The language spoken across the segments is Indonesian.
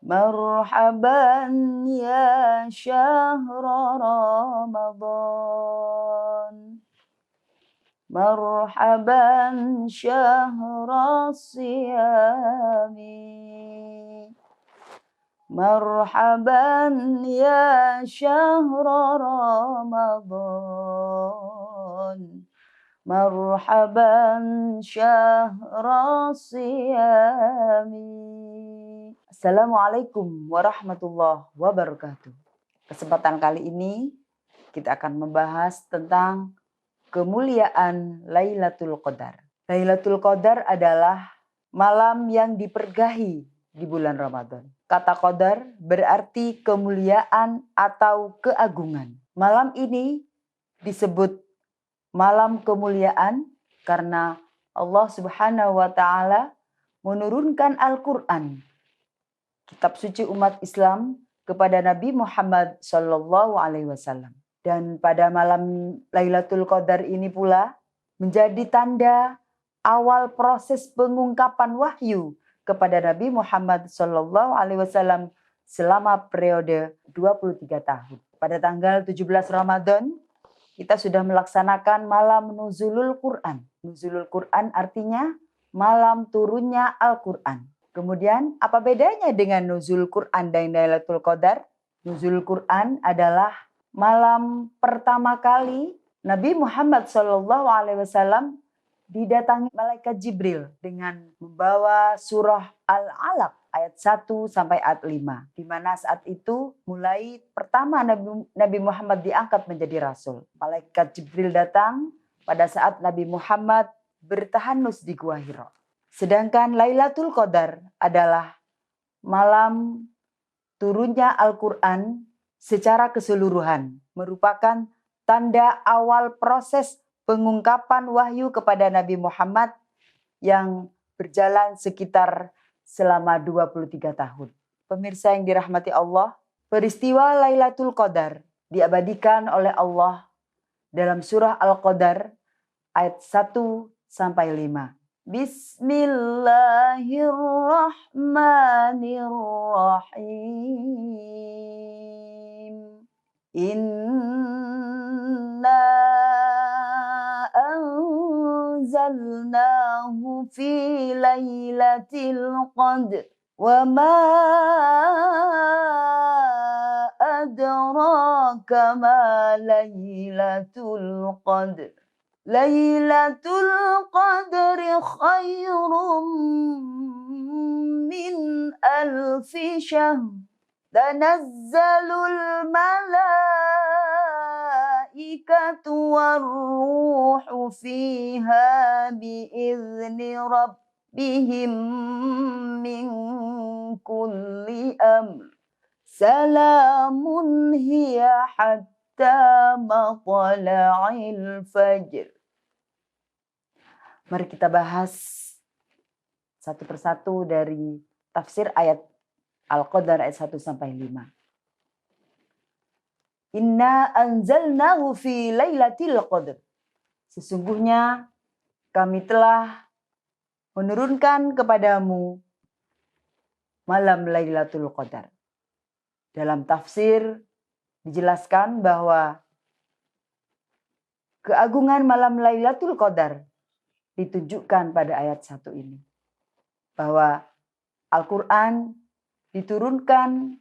Marhaban ya syahra Ramadan, marhaban syahra siyami, marhaban ya syahra Ramadan, marhaban syahra siyami. Assalamualaikum warahmatullahi wabarakatuh. Kesempatan kali ini kita akan membahas tentang kemuliaan Lailatul Qadar. Lailatul Qadar adalah malam yang dipergahi di bulan Ramadan. Kata Qadar berarti kemuliaan atau keagungan. Malam ini disebut malam kemuliaan karena Allah Subhanahu wa taala menurunkan Al-Qur'an, kitab suci umat Islam, kepada Nabi Muhammad SAW. Dan pada malam Lailatul Qadar ini pula menjadi tanda awal proses pengungkapan wahyu kepada Nabi Muhammad SAW selama periode 23 tahun. Pada tanggal 17 Ramadan, kita sudah melaksanakan malam Nuzulul Quran. Nuzulul Quran artinya malam turunnya Al-Quran. Kemudian apa bedanya dengan Nuzul Quran dan Lailatul Qadar? Nuzul Quran adalah malam pertama kali Nabi Muhammad SAW didatangi malaikat Jibril dengan membawa surah Al-Alaq ayat 1 sampai ayat 5. Di mana saat itu mulai pertama Nabi Muhammad diangkat menjadi rasul. Malaikat Jibril datang pada saat Nabi Muhammad bertahanus di Gua Hira. Sedangkan Lailatul Qadar adalah malam turunnya Al-Quran secara keseluruhan, merupakan tanda awal proses pengungkapan wahyu kepada Nabi Muhammad yang berjalan sekitar selama 23 tahun. Pemirsa yang dirahmati Allah, peristiwa Lailatul Qadar diabadikan oleh Allah dalam surah Al-Qadar ayat 1 sampai 5. Bismillahirrahmanirrahim. Inna anzalnahu fi lailatul qadr. Wa ma adraka ma lailatul qadr. Lailatul Qadri khairum min alfi syahr. Tanazzalul malaikatu warruhu fiha biizni rabbihim min kulli amr. Salamun hiya hatta matla'il fajr. Mari kita bahas satu persatu dari tafsir ayat Al-Qadar ayat 1 sampai 5. Inna anzalnahu fi lailatul qadr. Sesungguhnya kami telah menurunkan kepadamu malam Lailatul Qadar. Dalam tafsir dijelaskan bahwa keagungan malam Lailatul Qadar ditunjukkan pada ayat 1 ini. Bahwa Al-Quran diturunkan,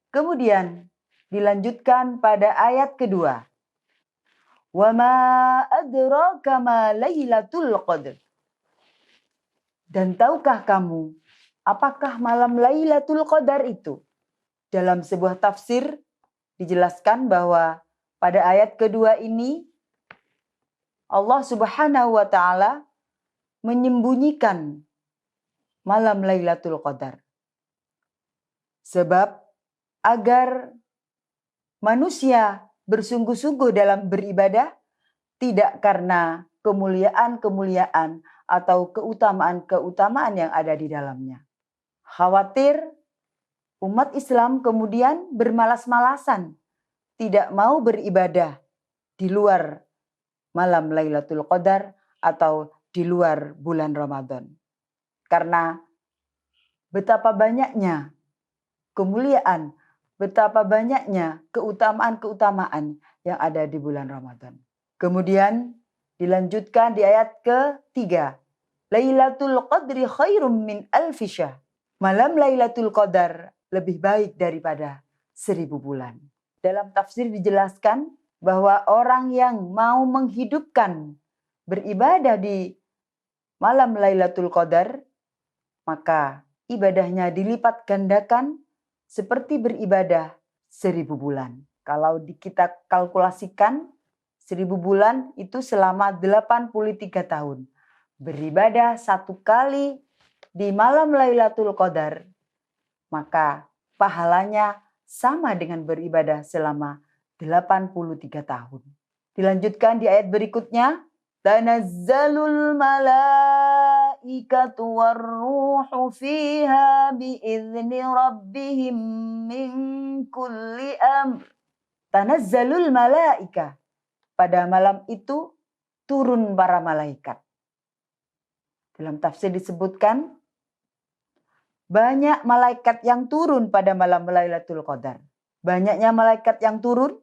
kemudian dilanjutkan pada ayat kedua. Wa ma adraka ma Lailatul Qadar. Dan tahukah kamu apakah malam Lailatul Qadar itu? Dalam sebuah tafsir dijelaskan bahwa pada ayat kedua ini Allah Subhanahu wa taala menyembunyikan malam Lailatul Qadar. Sebab agar manusia bersungguh-sungguh dalam beribadah, tidak karena kemuliaan-kemuliaan atau keutamaan-keutamaan yang ada di dalamnya. Khawatir umat Islam kemudian bermalas-malasan, tidak mau beribadah di luar malam Lailatul Qadar atau di luar bulan Ramadan. Karena betapa banyaknya kemuliaan, betapa banyaknya keutamaan-keutamaan yang ada di bulan Ramadan. Kemudian dilanjutkan di ayat ke-3. Lailatul Qadri khairum min alfi syahr. Malam Lailatul Qadar lebih baik daripada 1000 bulan. Dalam tafsir dijelaskan bahwa orang yang mau menghidupkan beribadah di malam Lailatul Qadar, maka ibadahnya dilipat gandakan seperti beribadah 1000 bulan. Kalau kita kalkulasikan 1000 bulan itu selama 83 tahun. Beribadah satu kali di malam Lailatul Qadar, maka pahalanya sama dengan beribadah selama 83 tahun. Dilanjutkan di ayat berikutnya, tanazzalul malaikatu warruhu fiha biizni rabbihim min kulli amr. Tanazzalul malaika. Pada malam itu turun para malaikat. Dalam tafsir disebutkan banyak malaikat yang turun pada malam Lailatul Qadar. Banyaknya malaikat yang turun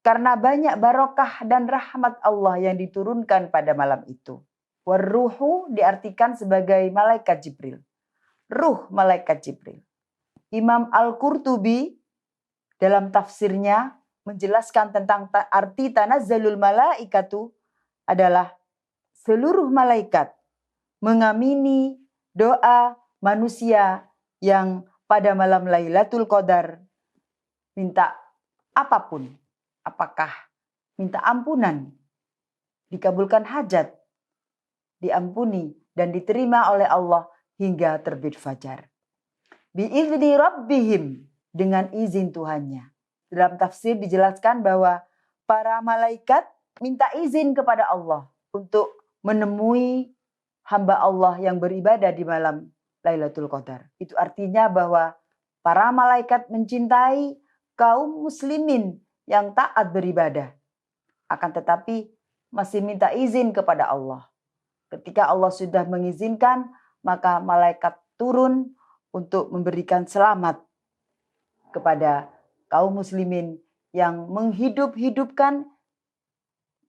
karena banyak barokah dan rahmat Allah yang diturunkan pada malam itu. Warruhu diartikan sebagai malaikat Jibril. Ruh malaikat Jibril. Imam Al-Qurtubi dalam tafsirnya menjelaskan tentang arti tanazzalul malaikatu adalah seluruh malaikat mengamini doa manusia yang pada malam Lailatul Qadar minta apapun. Apakah minta ampunan, dikabulkan hajat, diampuni dan diterima oleh Allah hingga terbit fajar. Biizni rabbihim, dengan izin Tuhannya. Dalam tafsir dijelaskan bahwa para malaikat minta izin kepada Allah untuk menemui hamba Allah yang beribadah di malam Lailatul Qadar. Itu artinya bahwa para malaikat mencintai kaum muslimin yang taat beribadah. Akan tetapi masih minta izin kepada Allah. Ketika Allah sudah mengizinkan, maka malaikat turun untuk memberikan selamat kepada kaum muslimin yang menghidup-hidupkan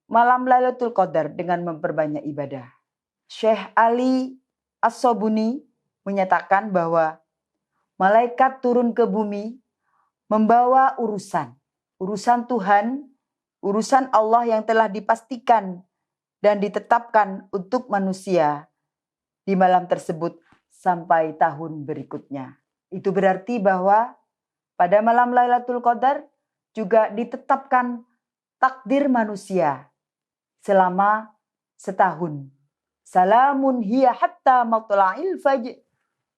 malam Lailatul Qadar dengan memperbanyak ibadah. Syekh Ali As-Sobuni menyatakan bahwa malaikat turun ke bumi membawa urusan Tuhan, urusan Allah yang telah dipastikan dan ditetapkan untuk manusia di malam tersebut sampai tahun berikutnya. Itu berarti bahwa pada malam Lailatul Qadar juga ditetapkan takdir manusia selama setahun. Salamun hiya hatta matla'il fajr.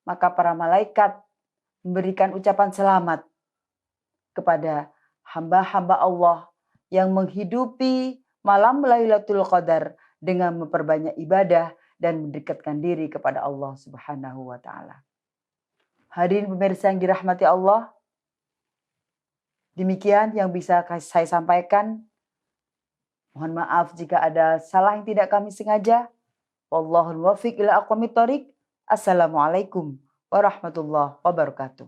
Maka para malaikat memberikan ucapan selamat kepada hamba-hamba Allah yang menghidupi malam Lailatul Qadar dengan memperbanyak ibadah dan mendekatkan diri kepada Allah Subhanahu wa taala. Hadirin pemirsa yang dirahmati Allah, demikian yang bisa saya sampaikan. Mohon maaf jika ada salah yang tidak kami sengaja. Wallahul muwaffiq ila aqwamit thoriq. Assalamualaikum warahmatullahi wabarakatuh.